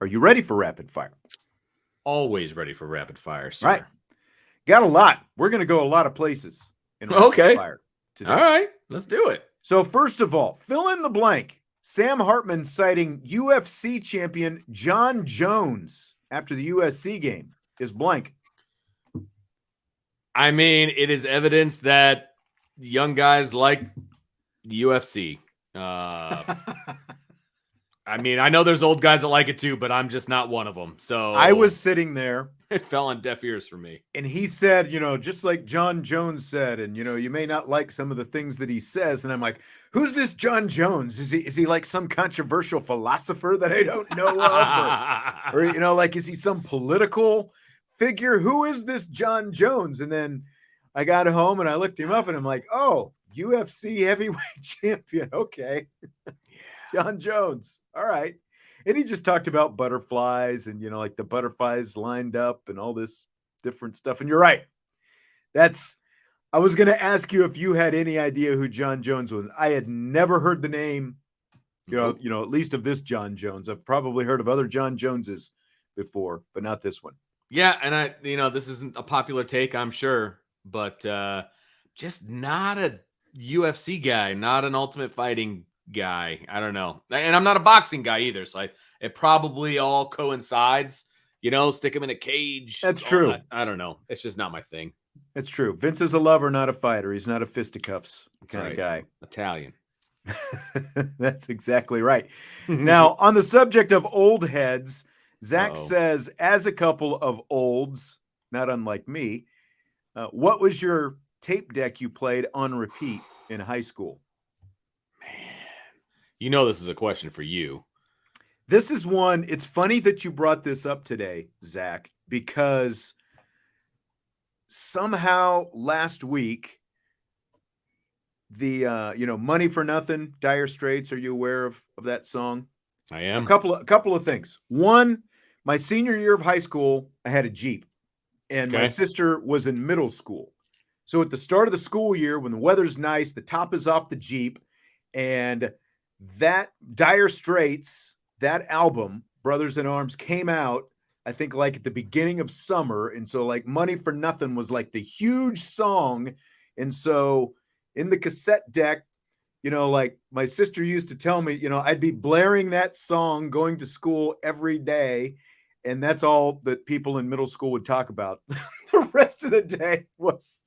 Are you ready for rapid fire? Always ready for rapid fire, sir. All right. Got a lot. We're going to go a lot of places in rapid fire today. All right. Let's do it. So first of all, fill in the blank. Sam Hartman citing UFC champion Jon Jones after the USC game is blank. I mean, it is evidence that young guys like the UFC. I mean, I know there's old guys that like it too, but I'm just not one of them. So I was sitting there. It fell on deaf ears for me. And he said, just like Jon Jones said, and, you may not like some of the things that he says. And I'm like, who's this Jon Jones? Is he like some controversial philosopher that I don't know of? Or like, is he some political figure? Who is this Jon Jones? And then I got home and I looked him up and I'm like, oh, UFC heavyweight champion. Okay. Jon Jones. All right. And he just talked about butterflies and, like the butterflies lined up and all this different stuff. And you're right. I was going to ask you if you had any idea who Jon Jones was. I had never heard the name, at least of this Jon Jones. I've probably heard of other Jon Joneses before, but not this one. Yeah. And this isn't a popular take, I'm sure, but just not a UFC guy, not an Ultimate Fighting guy. I don't know. And I'm not a boxing guy either. So it probably all coincides, stick him in a cage. That's true. I don't know. It's just not my thing. It's true. Vince is a lover, not a fighter. He's not a fisticuffs kind of guy. Italian. That's exactly right. Now, on the subject of old heads, Zach says, as a couple of olds, not unlike me, what was your tape deck you played on repeat in high school? This is a question for you. This is one. It's funny that you brought this up today, Zach, because somehow last week, the Money for Nothing, Dire Straits. Are you aware of that song? I am. A couple of things. One, my senior year of high school, I had a Jeep, and my sister was in middle school. So at the start of the school year, when the weather's nice, the top is off the Jeep, and that Dire Straits, that album, Brothers in Arms, came out, I think, like at the beginning of summer. And so like Money for Nothing was like the huge song. And so in the cassette deck, like my sister used to tell me, I'd be blaring that song going to school every day. And that's all that people in middle school would talk about. The rest of the day was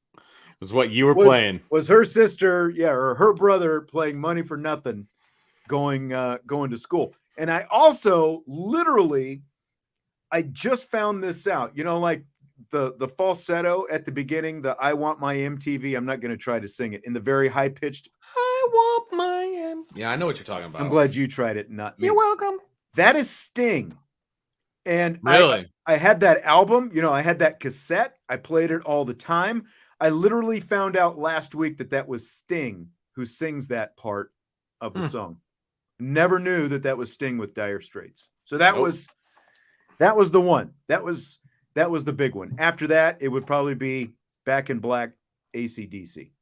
what you were playing. Was her sister, or her brother playing Money for Nothing going to school. And I also I just found this out, like the falsetto at the beginning, the I Want My MTV. I'm not going to try to sing it in the very high pitched. I want my Yeah, I know what you're talking about. I'm glad you tried it, not me. You're welcome. That is Sting. And really, I had that album, I had that cassette. I played it all the time. I literally found out last week that was Sting who sings that part of the song. Never knew that was Sting with Dire Straits. So that was the one. That was the big one. After that, it would probably be Back in Black, AC/DC.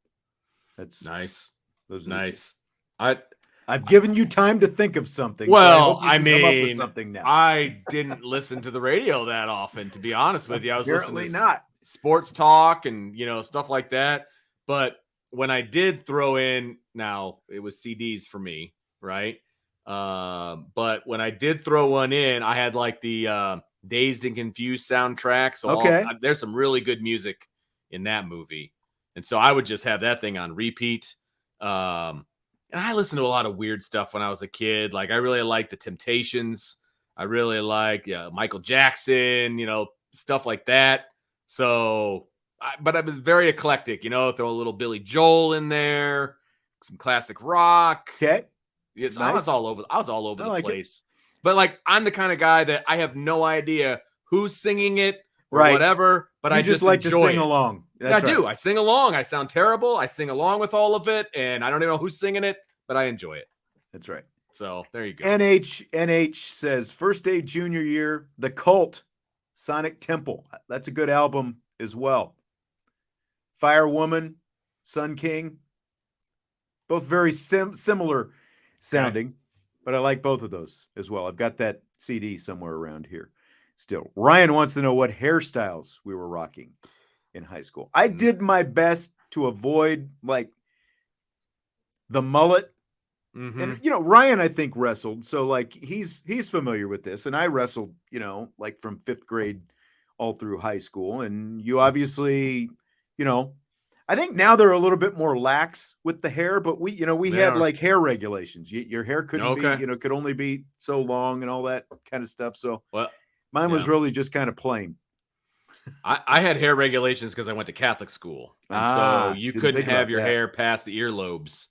That's nice. Those are nice. I've given you time to think of something. Well, so I mean, come up with something now. I didn't listen to the radio that often, to be honest with you. I was Apparently listening to not. sports talk and stuff like that. But when I did throw in, now it was CDs for me, right? But when I did throw one in, I had like the Dazed and Confused soundtrack. So there's some really good music in that movie. And so I would just have that thing on repeat. And I listened to a lot of weird stuff when I was a kid. Like I really liked the Temptations. I really like Michael Jackson, stuff like that. So, but I was very eclectic, throw a little Billy Joel in there, some classic rock. Okay. Yes, nice. I was all over the place. But like, I'm the kind of guy that I have no idea who's singing it or whatever, but I just like enjoy to sing along. That's I do. I sing along. I sound terrible. I sing along with all of it, and I don't even know who's singing it, but I enjoy it. That's right. So there you go. NH says first day junior year, The Cult, Sonic Temple. That's a good album as well. Firewoman, Sun King, both very similar sounding, but I like both of those as well. I've got that CD somewhere around here. Still, Ryan wants to know what hairstyles we were rocking in high school. I did my best to avoid like the mullet. And Ryan, I think, wrestled, so like he's familiar with this, and I wrestled, like from 5th grade all through high school. And you obviously, I think now they're a little bit more lax with the hair, but we had like hair regulations. Your hair couldn't be, could only be so long and all that kind of stuff. So mine was really just kind of plain. I had hair regulations because I went to Catholic school, and so you couldn't have your hair past the earlobes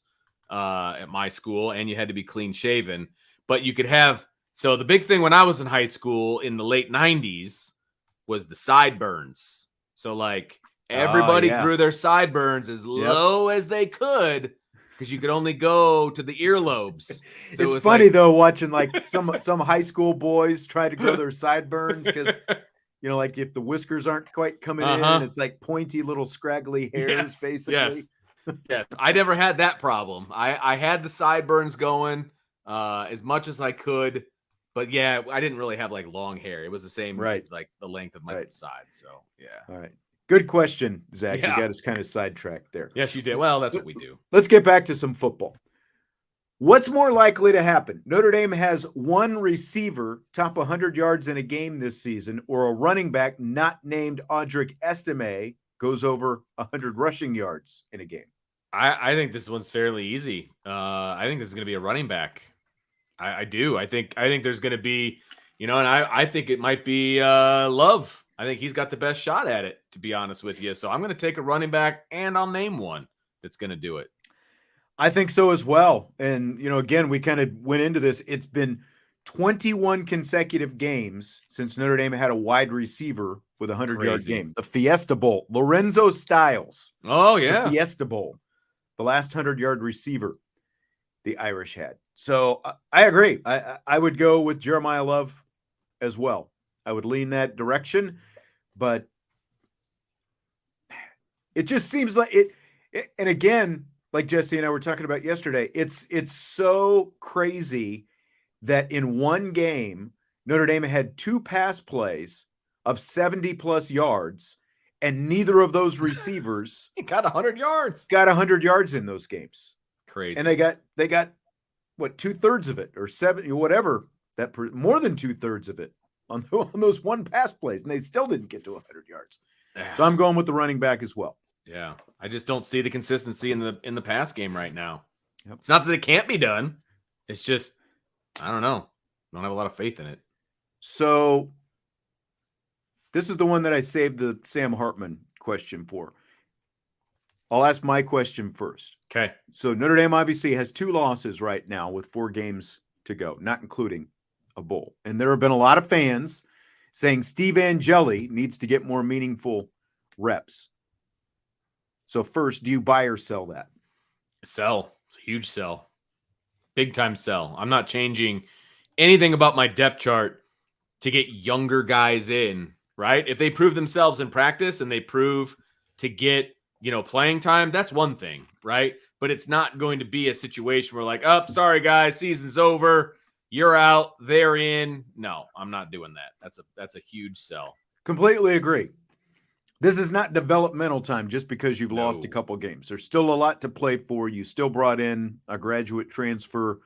at my school, and you had to be clean shaven. But you could have, so the big thing when I was in high school in the late 90s was the sideburns. So like everybody grew their sideburns as low as they could because you could only go to the earlobes. So it's funny though, watching like some high school boys try to grow their sideburns because like if the whiskers aren't quite coming in, it's like pointy little scraggly hairs, basically. Yes, I never had that problem. I had the sideburns going as much as I could, but yeah, I didn't really have like long hair. It was the same as like the length of my side. So yeah. All right. Good question, Zach. You got us kind of sidetracked there. Yes, you did. Well, that's what we do. Let's get back to some football. What's more likely to happen? Notre Dame has one receiver top 100 yards in a game this season, or a running back not named Audric Estime goes over 100 rushing yards in a game? I think this one's fairly easy. I think this is going to be a running back. I do. I think there's going to be, and I think it might be Love. I think he's got the best shot at it, to be honest with you. So I'm going to take a running back, and I'll name one that's going to do it. I think so as well. And, again, we kind of went into this. It's been 21 consecutive games since Notre Dame had a wide receiver with a 100-yard game. The Fiesta Bowl. Lorenzo Styles. Oh, yeah. The Fiesta Bowl. The last 100-yard receiver the Irish had. So I agree. I would go with Jeremiah Love as well. I would lean that direction. But it just seems like it. And again, like Jesse and I were talking about yesterday, it's so crazy that in one game, Notre Dame had 2 pass plays of 70+ yards, and neither of those receivers got 100 yards. Got 100 yards in those games. Crazy. And they got what, 2/3 of it, or 70, whatever, more than 2/3 of it on those one pass plays, and they still didn't get to 100 yards. So I'm going with the running back as well. Yeah, I just don't see the consistency in the pass game right now. Yep. It's not that it can't be done. It's just, I don't know. I don't have a lot of faith in it. So this is the one that I saved the Sam Hartman question for. I'll ask my question first. Okay. So Notre Dame obviously has 2 losses right now with 4 games to go, not including a bowl. And there have been a lot of fans saying Steve Angeli needs to get more meaningful reps. So first, do you buy or sell that? Sell. It's a huge sell. Big time sell. I'm not changing anything about my depth chart to get younger guys in, right? If they prove themselves in practice and they prove to get, playing time, that's one thing, right? But it's not going to be a situation where like, oh, sorry guys, season's over. You're out, they're in. No, I'm not doing that. That's a huge sell. Completely agree. This is not developmental time just because you've lost a couple games. There's still a lot to play for. You still brought in a graduate transfer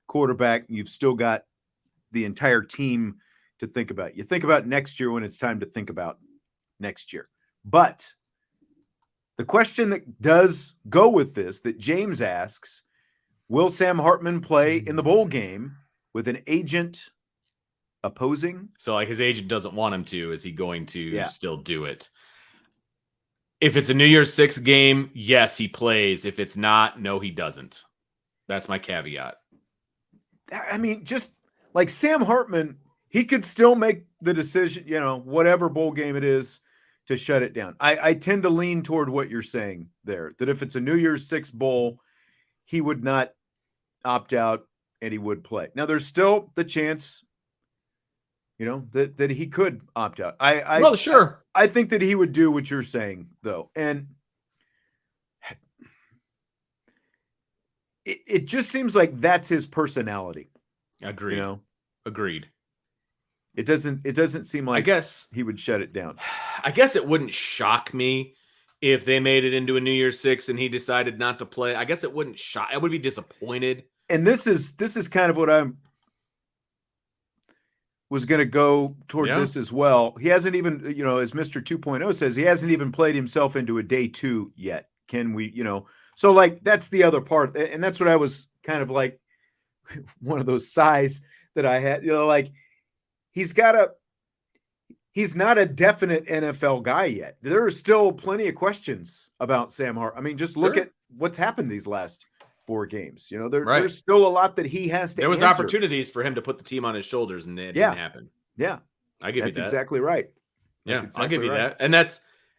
quarterback. You've still got the entire team to think about. You think about next year when it's time to think about next year. But the question that does go with this, that James asks, will Sam Hartman play in the bowl game with an agent opposing? So like his agent doesn't want him to. Is he going to still do it? If it's a New Year's 6 game, yes, he plays. If it's not, no, he doesn't. That's my caveat. I mean, just like Sam Hartman, he could still make the decision, whatever bowl game it is, to shut it down. I tend to lean toward what you're saying there, that if it's a New Year's 6 bowl, he would not opt out and he would play. Now, there's still the chance, that he could opt out. Sure. I think that he would do what you're saying, though. And it just seems like that's his personality. Agreed. Agreed. It doesn't seem like he would shut it down. I guess it wouldn't shock me if they made it into a New Year's Six and he decided not to play. I guess it wouldn't shock. I would be disappointed. And this is kind of what I was going to go toward this as well. He hasn't even, as Mr. 2.0 says, he hasn't even played himself into a day 2 yet. Can we, so like that's the other part. And that's what I was kind of like one of those sighs that I had, like he's not a definite NFL guy yet. There are still plenty of questions about Sam Hartman. I mean, just look at what's happened these last 4 games. There's still a lot that he has to There was answer. Opportunities for him to put the team on his shoulders, and it didn't happen. Yeah. I give you that. That's exactly right. I'll give you that.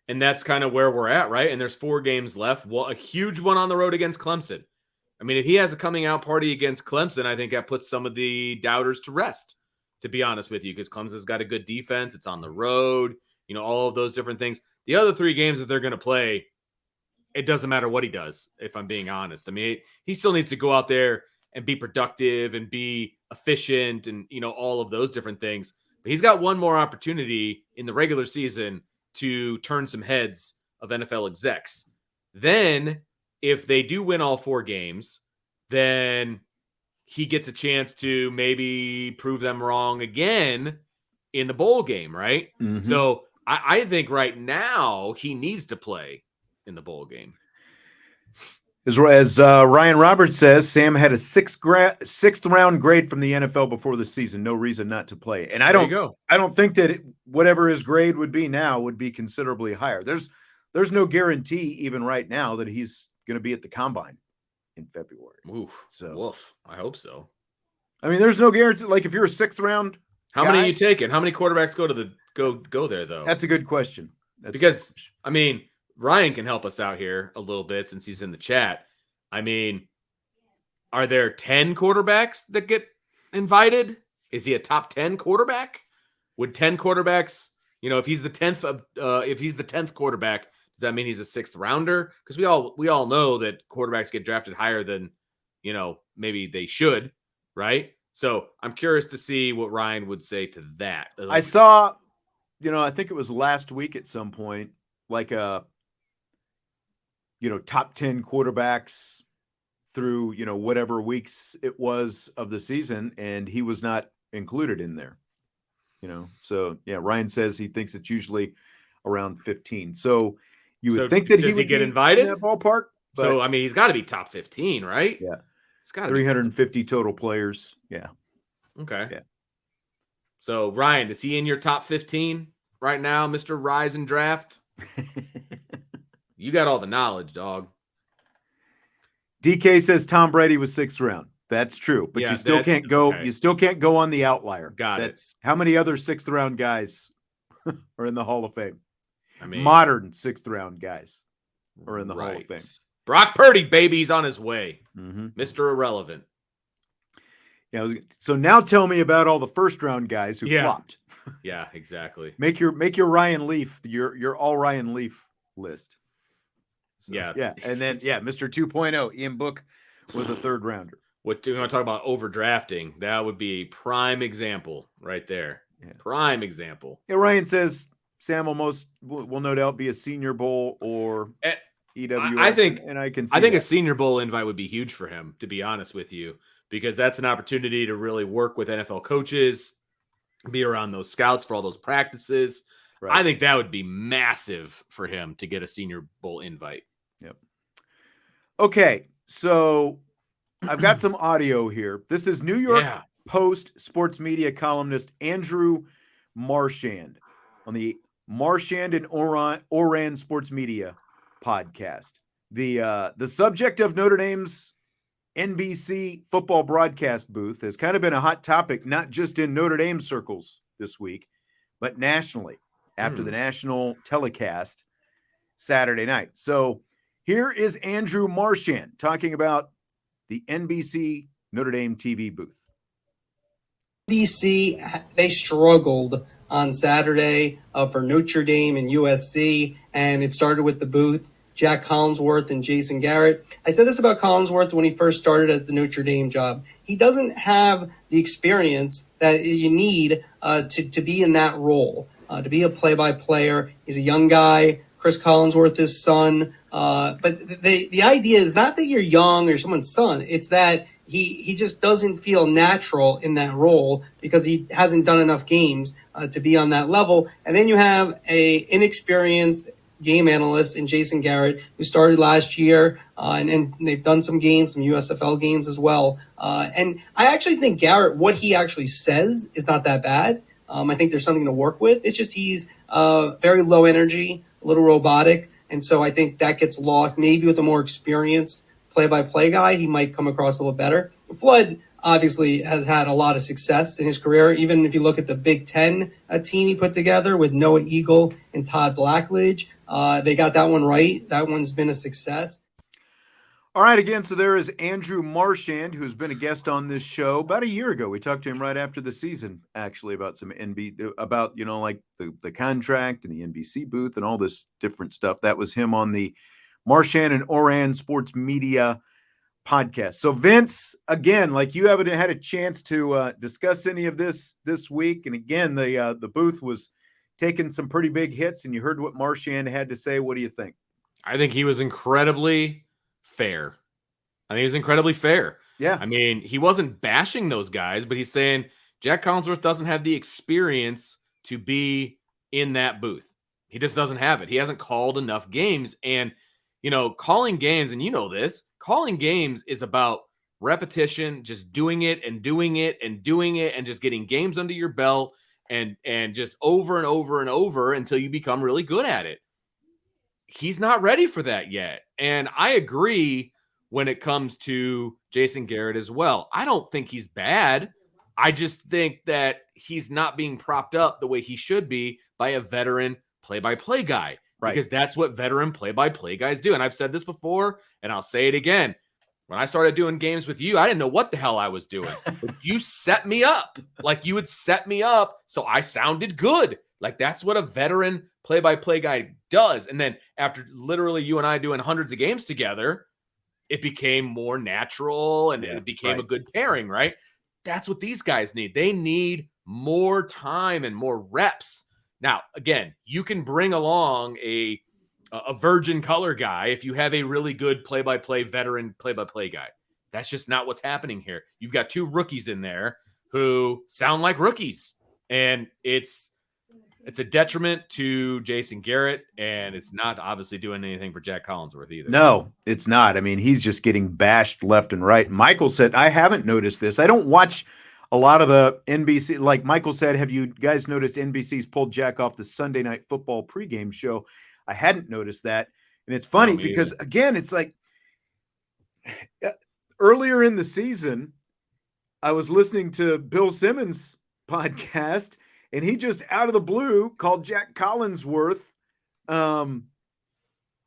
And that's kind of where we're at, right? And there's 4 games left. Well, a huge one on the road against Clemson. I mean, if he has a coming out party against Clemson, I think that puts some of the doubters to rest, to be honest with you, because Clemson's got a good defense. It's on the road, all of those different things. The other 3 games that they're going to play, it doesn't matter what he does, if I'm being honest. I mean, he still needs to go out there and be productive and be efficient and, all of those different things. But he's got one more opportunity in the regular season to turn some heads of NFL execs. Then, if they do win all 4 games, then he gets a chance to maybe prove them wrong again in the bowl game, right? Mm-hmm. So I think right now he needs to play in the bowl game. As Ryan Roberts says, Sam had a 6th round grade from the NFL before the season. No reason not to play. And I don't think that whatever his grade would be now would be considerably higher. There's no guarantee even right now that he's going to be at the combine in February. Woof. I hope so. I mean, there's no guarantee. Like if you're a 6th round, how many are you taking? How many quarterbacks go there though? That's a good question. I mean, Ryan can help us out here a little bit since he's in the chat. I mean, are there 10 quarterbacks that get invited? Is he a top 10 quarterback? Would 10 quarterbacks, if he's the 10th quarterback, does that mean he's a 6th rounder? Because we all know that quarterbacks get drafted higher than, maybe they should, right? So I'm curious to see what Ryan would say to that. I saw, I think it was last week at some point, like top 10 quarterbacks through, whatever weeks it was of the season, and he was not included in there. So yeah, Ryan says he thinks it's usually around 15. So you would think that he would get invited in that ballpark. But, so I mean, he's got to be top 15, right? Yeah, it's got 350 total players. Yeah. Okay. Yeah. So Ryan, is he in your top 15 right now, Mr. Rise and Draft? You got all the knowledge, dog. DK says Tom Brady was 6th round. That's true, but you still can't go. Okay. You still can't go on the outlier. Got it. How many other 6th round guys are in the Hall of Fame? I mean, modern 6th round guys are in the Hall of Fame. Brock Purdy, baby's on his way. Mm-hmm. Mr. Irrelevant. Yeah. So now tell me about all the 1st round guys who flopped. Yeah, exactly. Make your Ryan Leaf your all Ryan Leaf list. So, yeah. And then, Mr. 2.0, Ian Book was a 3rd rounder. What do you want to talk about overdrafting? That would be a prime example right there. Yeah. Prime example. Yeah, Ryan says Sam will no doubt be a Senior Bowl or EWS. I think that. A Senior Bowl invite would be huge for him, to be honest with you, because that's an opportunity to really work with NFL coaches, be around those scouts for all those practices. Right. I think that would be massive for him to get a Senior Bowl invite. Yep. Okay, so I've got some audio here. This is New York Post sports media columnist Andrew Marchand on the Marchand and Oran Sports Media podcast. The subject of Notre Dame's NBC football broadcast booth has kind of been a hot topic, not just in Notre Dame circles this week, but nationally after the national telecast Saturday night. So here is Andrew Marchand talking about the NBC Notre Dame TV booth. NBC, they struggled on Saturday for Notre Dame and USC, and it started with the booth, Jack Collinsworth and Jason Garrett. I said this about Collinsworth when he first started at the Notre Dame job. He doesn't have the experience that you need to be in that role, to be a play-by-player. He's a young guy. Chris Collinsworth, his son. But the idea is not that you're young or someone's son. It's that he just doesn't feel natural in that role because he hasn't done enough games to be on that level. And then you have a inexperienced game analyst in Jason Garrett, who started last year, and they've done some games, some USFL games as well. And I actually think Garrett, what he actually says is not that bad. I think there's something to work with. It's just he's very low energy, a little robotic. And so I think that gets lost. Maybe with a more experienced play-by-play guy, he might come across a little better. Flood obviously has had a lot of success in his career. Even if you look at the Big Ten team he put together with Noah Eagle and Todd Blackledge, they got that one right. That one's been a success. All right, again, so there is Andrew Marchand, who's been a guest on this show about a year ago. We talked to him right after the season, actually, about some about, like the contract and the NBC booth and all this different stuff. That was him on the Marchand and Oran Sports Media podcast. So Vince, again, like you haven't had a chance to discuss any of this week. And again, the booth was taking some pretty big hits, and you heard what Marchand had to say. What do you think? I think he was incredibly fair. Yeah. I mean, he wasn't bashing those guys, but he's saying Jack Collinsworth doesn't have the experience to be in that booth. He just doesn't have it. He hasn't called enough games. And, calling games, and calling games is about repetition, just doing it and doing it and doing it and just getting games under your belt and just over and over and over until you become really good at it. He's not ready for that yet. And I agree when it comes to Jason Garrett as well. I don't think he's bad. I just think that he's not being propped up the way he should be by a veteran play-by-play guy. Right. Because that's what veteran play-by-play guys do. And I've said this before, and I'll say it again. When I started doing games with you, I didn't know what the hell I was doing. But you set me up. Like you would set me up so I sounded good. Like that's what a veteran play-by-play guy does. And then after literally you and I doing hundreds of games together, it became more natural and it became a good pairing, right? That's what these guys need. They need more time and more reps. Now, again, you can bring along a virgin color guy if you have a really good play-by-play veteran play-by-play guy. That's just not what's happening here. You've got two rookies in there who sound like rookies, and it's a detriment to Jason Garrett, and it's not obviously doing anything for Jack Collinsworth either. No, it's not. I mean, he's just getting bashed left and right. Michael said, I haven't noticed this. I don't watch a lot of the NBC. Like Michael said, have you guys noticed NBC's pulled Jack off the Sunday Night Football pregame show? I hadn't noticed that. And it's funny because, again, it's like earlier in the season, I was listening to Bill Simmons' podcast, and he just out of the blue called Jack Collinsworth. What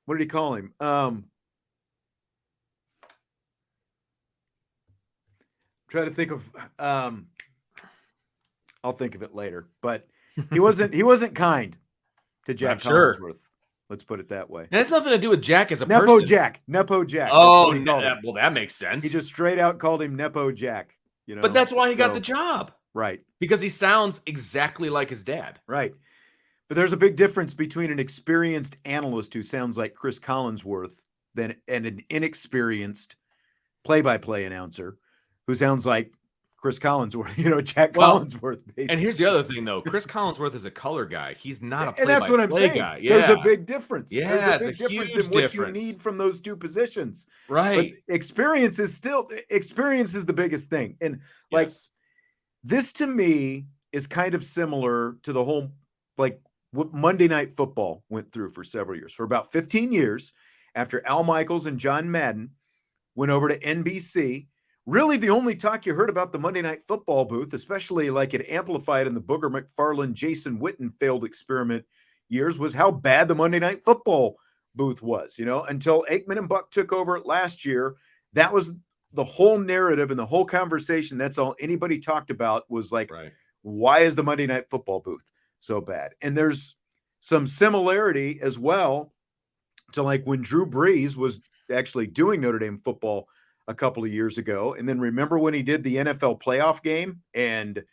did he call him? Try to think of. I'll think of it later. But he wasn't kind to Jack Collinsworth. Sure. Let's put it that way. And it's nothing to do with Jack as a Nepo person. Nepo Jack. Oh, well, that makes sense. He just straight out called him Nepo Jack. But that's why he got the job. Right. Because he sounds exactly like his dad. Right. But there's a big difference between an experienced analyst who sounds like Chris Collinsworth and an inexperienced play-by-play announcer who sounds like Chris Collinsworth, Jack Collinsworth. Basically. And here's the other thing, though. Chris Collinsworth is a color guy. He's not a play-by-play guy. And that's what I'm saying. Yeah. There's a big difference. Yeah, there's a big difference in what you need from those two positions. Right. But experience is the biggest thing. And this to me is kind of similar to the whole, like what Monday Night Football went through for several years. For about 15 years, after Al Michaels and John Madden went over to NBC, really the only talk you heard about the Monday Night Football booth, especially like it amplified in the Booger McFarland, Jason Witten failed experiment years, was how bad the Monday Night Football booth was, until Aikman and Buck took over it last year. That was the whole narrative and the whole conversation. That's all anybody talked about was like, why is the Monday Night Football booth so bad? And there's some similarity as well to like when Drew Brees was actually doing Notre Dame football a couple of years ago. And then remember when he did the NFL playoff game and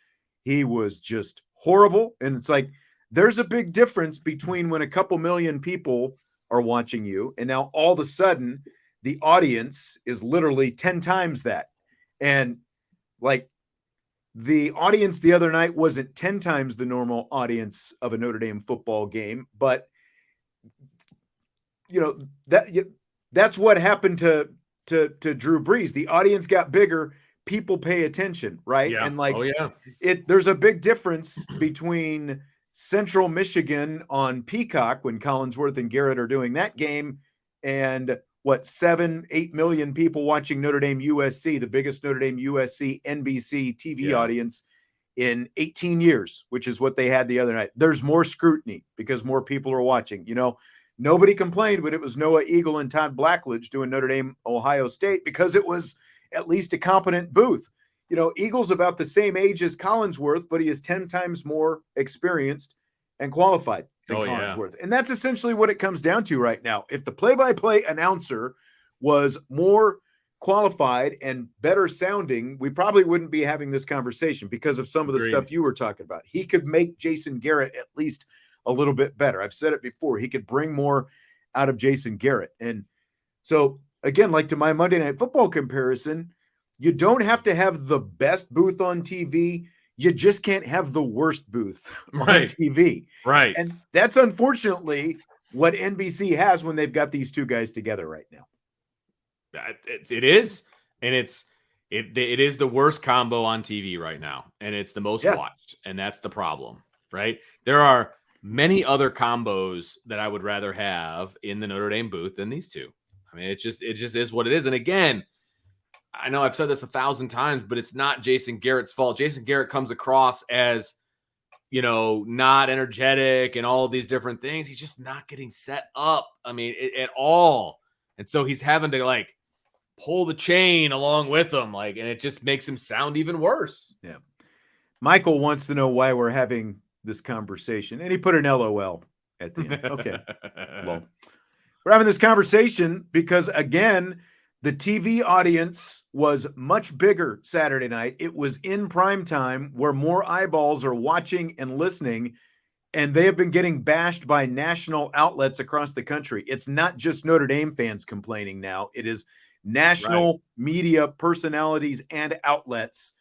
he was just horrible. And it's like, there's a big difference between when a couple million people are watching you and now all of a sudden the audience is literally 10 times that. And like the audience the other night wasn't 10 times the normal audience of a Notre Dame football game, but that's what happened to Drew Brees. The audience got bigger, people pay attention, right? Yeah. And like, oh yeah, there's a big difference between Central Michigan on Peacock when Collinsworth and Garrett are doing that game and 7-8 million people watching Notre Dame USC, the biggest Notre Dame USC NBC TV audience in 18 years, which is what they had the other night. There's more scrutiny because more people are watching. Nobody complained when it was Noah Eagle and Todd Blackledge doing Notre Dame Ohio State because it was at least a competent booth. Eagle's about the same age as Collinsworth, but he is 10 times more experienced and qualified than Collinsworth. And that's essentially what it comes down to right now. If the play-by-play announcer was more qualified and better sounding, we probably wouldn't be having this conversation because of some of the stuff you were talking about. He could make Jason Garrett at least a little bit better. I've said it before. He could bring more out of Jason Garrett. And so, again, like to my Monday Night Football comparison, you don't have to have the best booth on TV. You just can't have the worst booth on TV. Right. And that's unfortunately what NBC has when they've got these two guys together right now. It is. And it is the worst combo on TV right now. And it's the most watched. And that's the problem, right? There are many other combos that I would rather have in the Notre Dame booth than these two. I mean, it just is what it is. And again, I know I've said this 1,000 times, but it's not Jason Garrett's fault. Jason Garrett comes across as, not energetic and all of these different things. He's just not getting set up. I mean, at all. And so he's having to pull the chain along with him. And it just makes him sound even worse. Yeah. Michael wants to know why we're having this conversation. And he put an LOL at the end. Okay. Well, we're having this conversation because, again, the TV audience was much bigger Saturday night. It was in prime time where more eyeballs are watching and listening, and they have been getting bashed by national outlets across the country. It's not just Notre Dame fans complaining now. It is national media personalities and outlets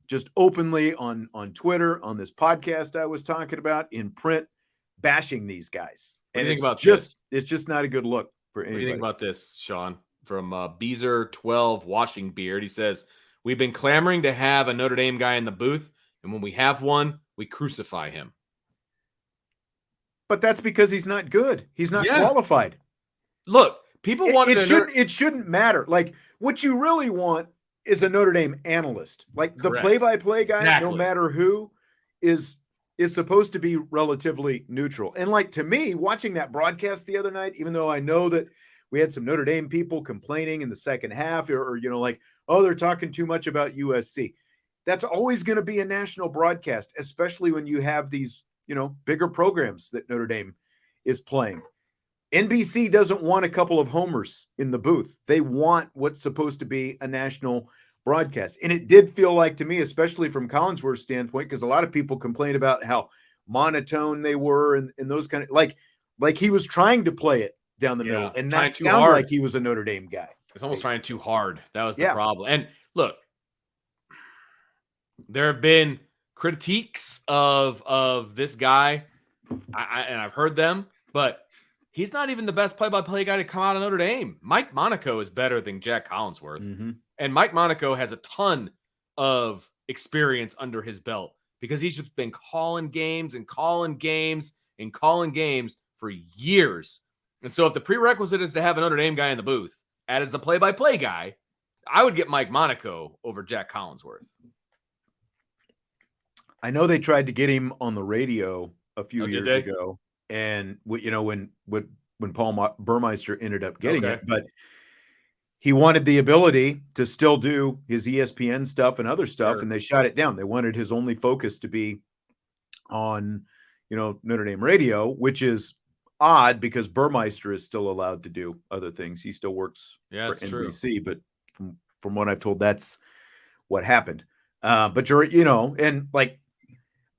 just openly on Twitter, on this podcast I was talking about, in print, bashing these guys. What do you think about this? It's just not a good look for anybody. What do you think about this, Sean? From Beezer12 Washing Beard. He says, we've been clamoring to have a Notre Dame guy in the booth, and when we have one, we crucify him. But that's because he's not good. He's not qualified. Look, people want it shouldn't matter. What you really want is a Notre Dame analyst. The play-by-play guy, no matter who, is supposed to be relatively neutral. And to me, watching that broadcast the other night, even though I know that we had some Notre Dame people complaining in the second half or they're talking too much about USC. That's always going to be a national broadcast, especially when you have these, bigger programs that Notre Dame is playing. NBC doesn't want a couple of homers in the booth. They want what's supposed to be a national broadcast. And it did feel like to me, especially from Collinsworth's standpoint, because a lot of people complained about how monotone they were and those kind of like he was trying to play it down the middle and not sound like he was a Notre Dame guy. It's almost trying too hard. That was the problem. And look, there have been critiques of this guy, and I've heard them, but he's not even the best play-by-play guy to come out of Notre Dame. Mike Monaco is better than Jack Collinsworth. Mm-hmm. And Mike Monaco has a ton of experience under his belt because he's just been calling games for years. And so if the prerequisite is to have a Notre Dame guy in the booth, and as a play-by-play guy, I would get Mike Monaco over Jack Collinsworth. I know they tried to get him on the radio a few years ago, and when Paul Burmeister ended up getting it, but he wanted the ability to still do his ESPN stuff and other stuff, and they shot it down. They wanted his only focus to be on, Notre Dame radio, which is odd because Burmeister is still allowed to do other things. He still works for NBC, but From what I've told, that's what happened. But and like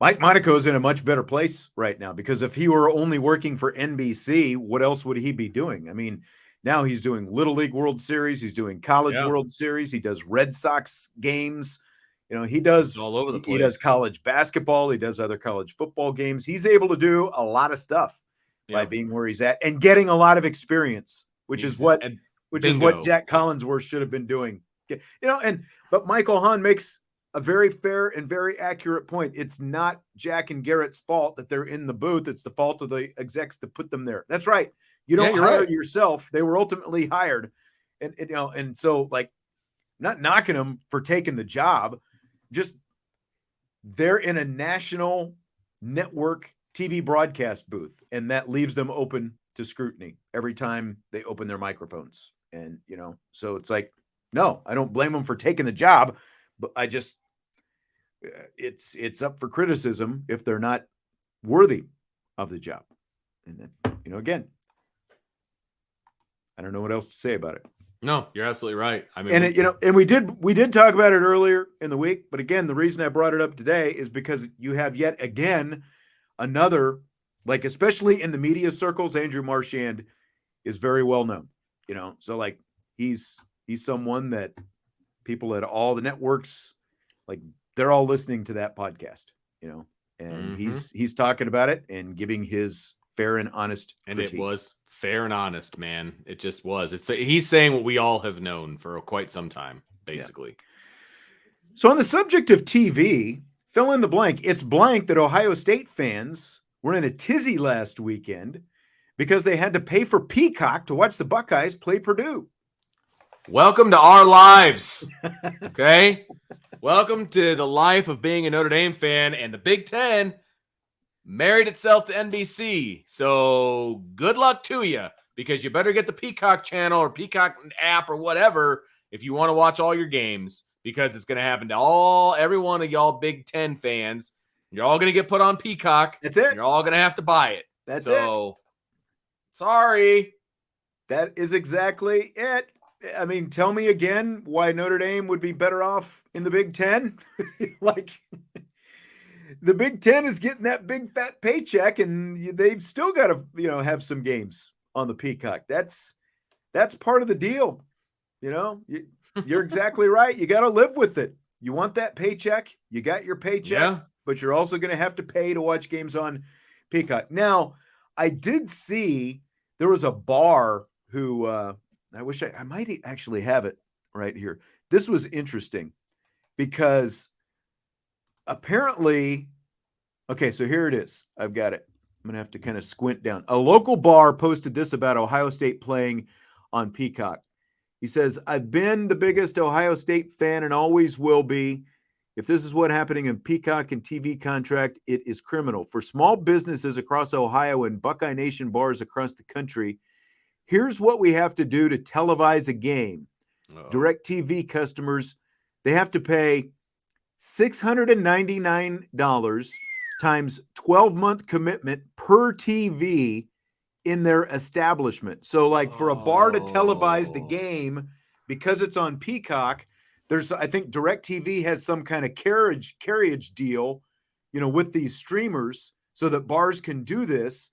Mike Monaco's in a much better place right now, because if he were only working for NBC, what else would he be doing? I mean, now he's doing Little League World Series. He's doing College World Series. He does Red Sox games. He does all over the place. He does college basketball. He does other college football games. He's able to do a lot of stuff by being where he's at and getting a lot of experience, which is what Jack Collinsworth should have been doing. But Michael Hahn makes a very fair and very accurate point. It's not Jack and Garrett's fault that they're in the booth. It's the fault of the execs to put them there. That's right. You don't hire yourself. They were ultimately hired. And so, like, not knocking them for taking the job, just they're in a national network TV broadcast booth, and that leaves them open to scrutiny every time they open their microphones. And, so it's like, no, I don't blame them for taking the job, but I just, it's up for criticism if they're not worthy of the job. And then, again, I don't know what else to say about it. No, you're absolutely right. I mean, and we did talk about it earlier in the week, but again, the reason I brought it up today is because you have yet again another, like, especially in the media circles, Andrew Marchand is very well known. So like he's someone that people at all the networks, like, they're all listening to that podcast, and he's talking about it and giving his fair and honest critique. It was fair and honest, man. It just was. He's saying what we all have known for quite some time, basically. Yeah. So on the subject of TV, fill in the blank. It's blank that Ohio State fans were in a tizzy last weekend because they had to pay for Peacock to watch the Buckeyes play Purdue. Welcome to our lives. Okay? Welcome to the life of being a Notre Dame fan, and the Big Ten married itself to NBC. So good luck to you, because you better get the Peacock channel or Peacock app or whatever if you want to watch all your games, because it's going to happen to every one of y'all Big Ten fans. You're all going to get put on Peacock. That's it. You're all going to have to buy it. That's it. Sorry. That is exactly it. I mean, tell me again why Notre Dame would be better off in the Big Ten. Like, the Big Ten is getting that big fat paycheck, and they've still got to, have some games on the Peacock. That's part of the deal. You're exactly right. You got to live with it. You want that paycheck. You got your paycheck, but you're also going to have to pay to watch games on Peacock. Now, I did see there was a bar who, I wish I might actually have it right here. This was interesting because apparently, okay, so here it is. I've got it. I'm going to have to kind of squint down. A local bar posted this about Ohio State playing on Peacock. He says, "I've been the biggest Ohio State fan and always will be. If this is what happening in Peacock and TV contract, it is criminal. For small businesses across Ohio and Buckeye Nation bars across the country, here's what we have to do to televise a game. DirecTV customers, they have to pay $699 times 12-month commitment per TV in their establishment." So, like, for a bar to televise the game, because it's on Peacock, I think DirecTV has some kind of carriage deal, with these streamers so that bars can do this.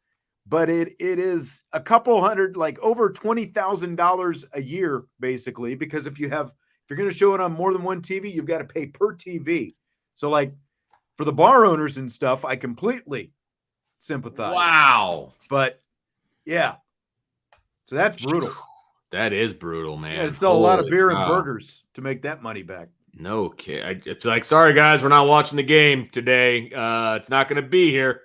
But it is a couple hundred, like over $20,000 a year, basically, because if you're going to show it on more than one TV, you've got to pay per TV. So, like, for the bar owners and stuff, I completely sympathize. Wow. But yeah, so that's brutal. That is brutal, man. Yeah, sell a lot of beer and burgers to make that money back. No kid. It's like, sorry guys, we're not watching the game today. It's not going to be here.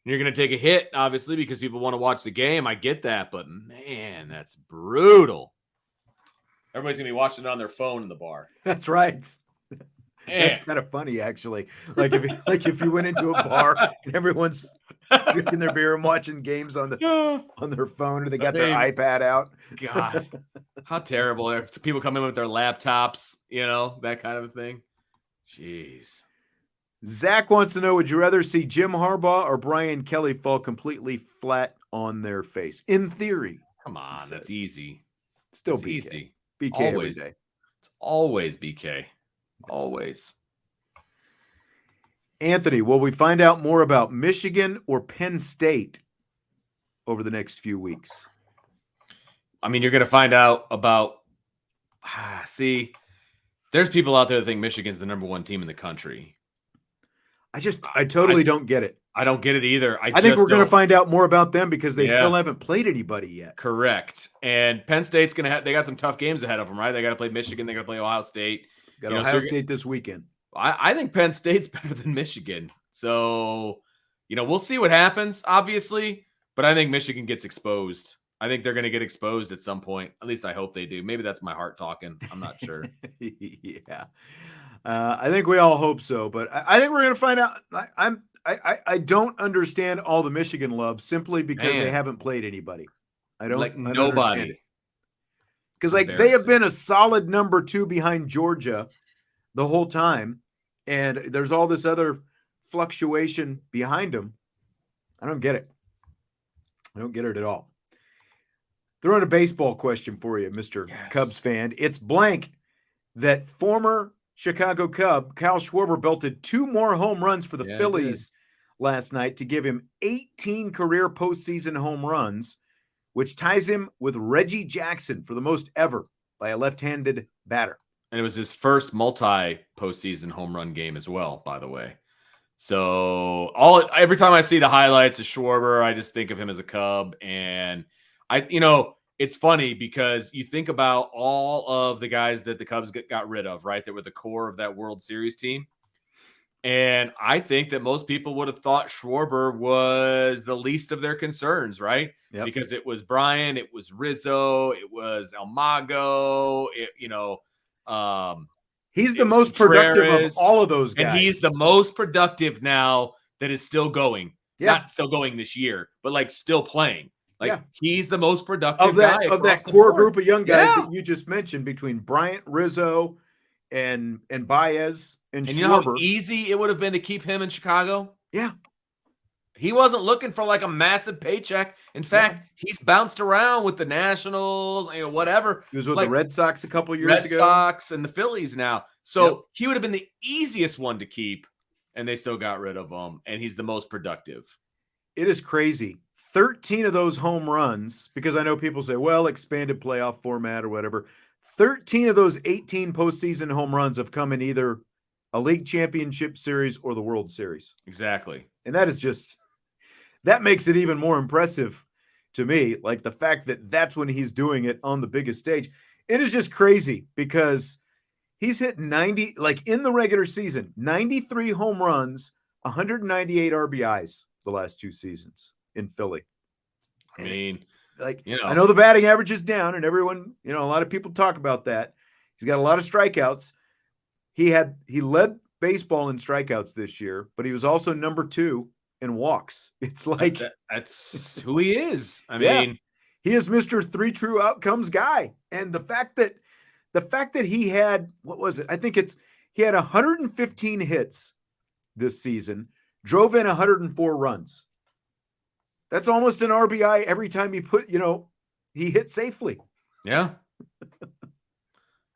You're going to take a hit, obviously, because people want to watch the game. I get that, but man, that's brutal. Everybody's going to be watching it on their phone in the bar. That's right. That's kind of funny, actually. Like if you went into a bar and everyone's drinking their beer and watching games on their phone, or they got their iPad out. God, how terrible! People come in with their laptops, that kind of thing. Jeez. Zach wants to know, would you rather see Jim Harbaugh or Brian Kelly fall completely flat on their face? In theory. Come on, that's easy. Still it's BK. easy. BK Always. every day. It's always BK. Always. Anthony, will we find out more about Michigan or Penn State over the next few weeks? I mean, you're going to find out about see, there's people out there that think Michigan's the number 1 team in the country. I totally don't get it. I don't get it either. I think we're going to find out more about them because they still haven't played anybody yet. Correct. And Penn State's going to they got some tough games ahead of them, right? They got to play Michigan. They got to play Ohio State. Got Ohio State this weekend. I think Penn State's better than Michigan. So, we'll see what happens, obviously. But I think Michigan gets exposed. I think they're going to get exposed at some point. At least I hope they do. Maybe that's my heart talking. I'm not sure. Yeah. I think we all hope so. But I think we're going to find out. I don't understand all the Michigan love simply because they haven't played anybody. I don't nobody. Because they have been a solid number 2 behind Georgia the whole time, and there's all this other fluctuation behind them. I don't get it. I don't get it at all. Throwing a baseball question for you, Mr. Cubs fan. It's blank that former Chicago Cub Kyle Schwarber belted 2 more home runs for the Phillies last night to give him 18 career postseason home runs, which ties him with Reggie Jackson for the most ever by a left-handed batter. And it was his first multi-postseason home run game as well, by the way. So every time I see the highlights of Schwarber, I just think of him as a Cub. And it's funny because you think about all of the guys that the Cubs got rid of, right? That were the core of that World Series team. And I think that most people would have thought Schwarber was the least of their concerns, right? Yep. Because it was Brian, it was Rizzo, it was Almago, he's the most productive of all of those guys. And he's the most productive now that is still going. Yeah. Not still going this year, but still playing. He's the most productive of that core group of young guys that you just mentioned between Bryant, Rizzo, and Baez and Schwarber. You know how easy it would have been to keep him in Chicago? Yeah. He wasn't looking for a massive paycheck. In fact, he's bounced around with the Nationals, whatever. He was with the Red Sox a couple years ago. Red Sox and the Phillies now. So he would have been the easiest one to keep, and they still got rid of him, and he's the most productive. It is crazy. 13 of those home runs, because I know people say, well, expanded playoff format or whatever. 13 of those 18 postseason home runs have come in either a league championship series or the World Series. Exactly. And that makes it even more impressive to me. The fact that that's when he's doing it on the biggest stage. It is just crazy because he's hit 90, in the regular season, 93 home runs, 198 RBIs the last 2 seasons in Philly. I mean, I know the batting average is down and everyone, a lot of people talk about that. He's got a lot of strikeouts. He led baseball in strikeouts this year, but he was also number 2 in walks. It's that's who he is. I mean, he is Mr. 3 true outcomes guy. And the fact that he had, what was it? I think he had 115 hits this season, drove in 104 runs. That's almost an RBI every time he hit safely. Yeah.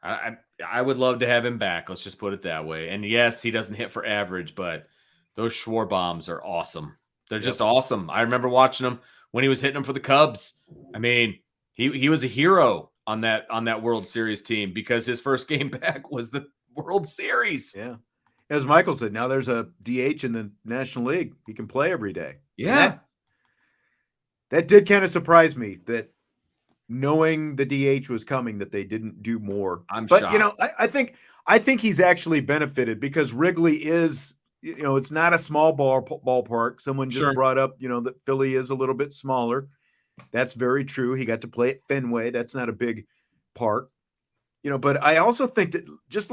I would love to have him back. Let's just put it that way. And yes, he doesn't hit for average, but those Schwarber bombs are awesome. They're just awesome. I remember watching them when he was hitting them for the Cubs. I mean, he was a hero on that World Series team because his first game back was the World Series. Yeah. As Michael said, now there's a DH in the National League. He can play every day. Yeah. That did kind of surprise me that knowing the DH was coming, that they didn't do more. I'm shocked. I think he's actually benefited because Wrigley is, it's not a small ballpark. Someone just brought up, that Philly is a little bit smaller. That's very true. He got to play at Fenway. That's not a big park, but I also think that just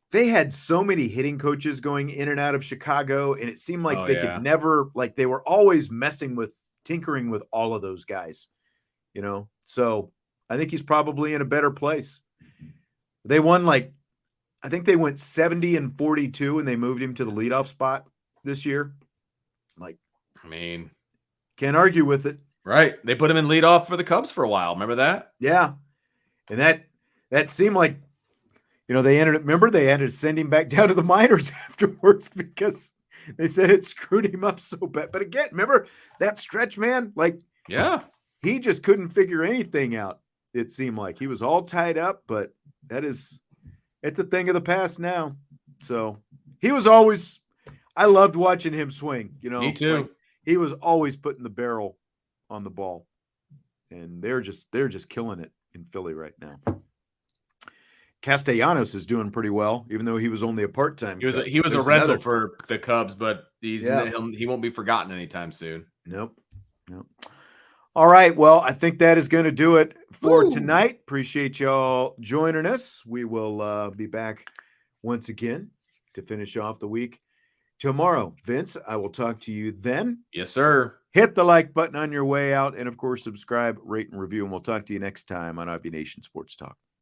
they had so many hitting coaches going in and out of Chicago, and it seemed like could never, they were always tinkering with all of those guys, So I think he's probably in a better place. They won I think they went 70-42 and they moved him to the leadoff spot this year. Can't argue with it. Right. They put him in leadoff for the Cubs for a while. Remember that? Yeah. And that seemed like they had to send him back down to the minors afterwards because they said it screwed him up so bad. But again, remember that stretch, man? Like, Yeah. he just couldn't figure anything out. It seemed like he was all tied up, but it's a thing of the past now. So he was always, I loved watching him swing, Me too. Like, he was always putting the barrel on the ball, and they're just killing it in Philly right now. Castellanos is doing pretty well, even though he was only a part-time. He was a rental for the Cubs, but he won't be forgotten anytime soon. Nope. All right. Well, I think that is going to do it for tonight. Appreciate y'all joining us. We will be back once again to finish off the week tomorrow. Vince, I will talk to you then. Yes, sir. Hit the like button on your way out. And of course, subscribe, rate, and review. And we'll talk to you next time on IB Nation Sports Talk.